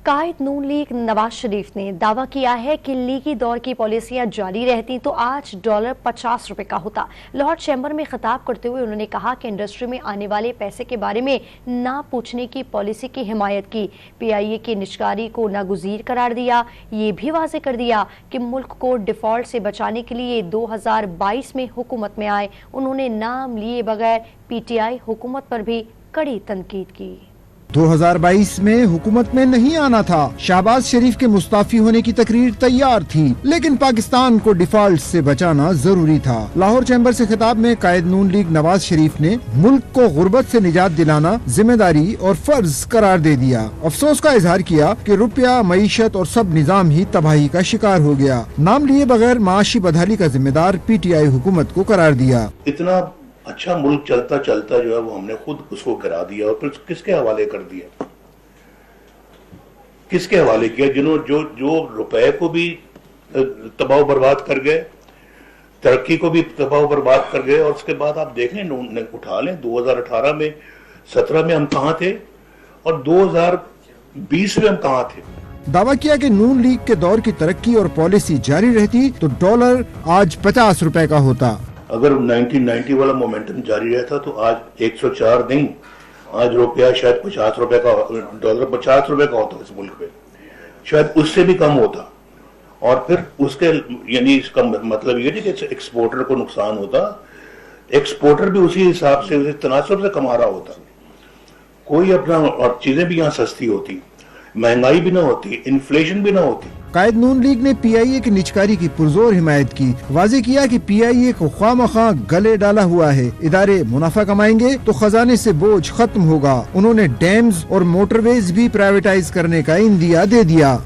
قائد نون league Nawaz Sharif نے دعویٰ کیا ہے کہ لیگی دور کی پالیسیاں جاری رہتی تو آج ڈالر 50 روپے کا ہوتا۔ لاہور چیمبر میں خطاب کرتے ہوئے انہوں نے کہا کہ انڈسٹری میں آنے والے پیسے کے بارے میں نہ پوچھنے کی پالیسی کی حمایت کی۔ پی آئی اے کی نجکاری کو ناگزیر قرار دیا۔ یہ بھی واضح کر دیا کہ ملک کو ڈیفالٹ سے بچانے کے لیے 2022 میں حکومت میں آئے۔ انہوں نے نام لیے بغیر پی ٹی آئی حکومت پر بھی کڑی تنقید کی۔ 2022 میں حکومت میں نہیں آنا تھا۔ شہباز شریف کے مستعفی ہونے کی تقریر تیار تھی، لیکن پاکستان کو ڈیفالٹ سے بچانا ضروری تھا۔ لاہور چیمبر سے خطاب میں قائد نون لیگ نواز شریف نے ملک کو غربت سے نجات دلانا ذمہ داری اور فرض قرار دے دیا۔ افسوس کا اظہار کیا کہ روپیہ، معیشت اور سب نظام ہی تباہی کا شکار ہو گیا۔ نام لیے بغیر معاشی بدحالی کا ذمہ دار پی ٹی آئی حکومت کو قرار دیا۔ اتنا اچھا ملک چلتا چلتا جو ہے وہ ہم نے خود اس کو گرا دیا اور پھر کس کے حوالے کر دیا؟ کس کے حوالے کیا؟ جنہوں جو روپے کو بھی تباہ و برباد کر گئے، ترقی کو بھی تباہ و برباد کر گئے، اور اس کے بعد آپ دیکھیں اٹھا لیں 2018 میں 17 میں ہم کہاں تھے اور 2020 میں ہم کہاں تھے۔ دعویٰ کیا کہ نون لیگ کے دور کی ترقی اور پالیسی جاری رہتی تو ڈالر آج 50 روپے کا ہوتا۔ اگر 1990 والا مومنٹم جاری رہتا تو آج 104 نہیں، آج روپیہ شاید 50 روپے کا، ڈالر 50 روپے کا ہوتا اس ملک میں، شاید اس سے بھی کم ہوتا۔ اور پھر اس کے یعنی اس کا مطلب یہ نہیں کہ ایکسپورٹر کو نقصان ہوتا، ایکسپورٹر بھی اسی حساب سے، اسی تناسب سے کما رہا ہوتا، کوئی اپنا، اور چیزیں بھی یہاں سستی ہوتی، مہنگائی بھی نہ ہوتی، انفلیشن بھی نہ ہوتی۔ قائد نون لیگ نے پی آئی اے کی نجکاری کی پرزور حمایت کی۔ واضح کیا کہ پی آئی اے کو خواہ مخواہ گلے ڈالا ہوا ہے۔ ادارے منافع کمائیں گے تو خزانے سے بوجھ ختم ہوگا۔ انہوں نے ڈیمز اور موٹر ویز بھی پرائیویٹائز کرنے کا عندیہ دے دیا۔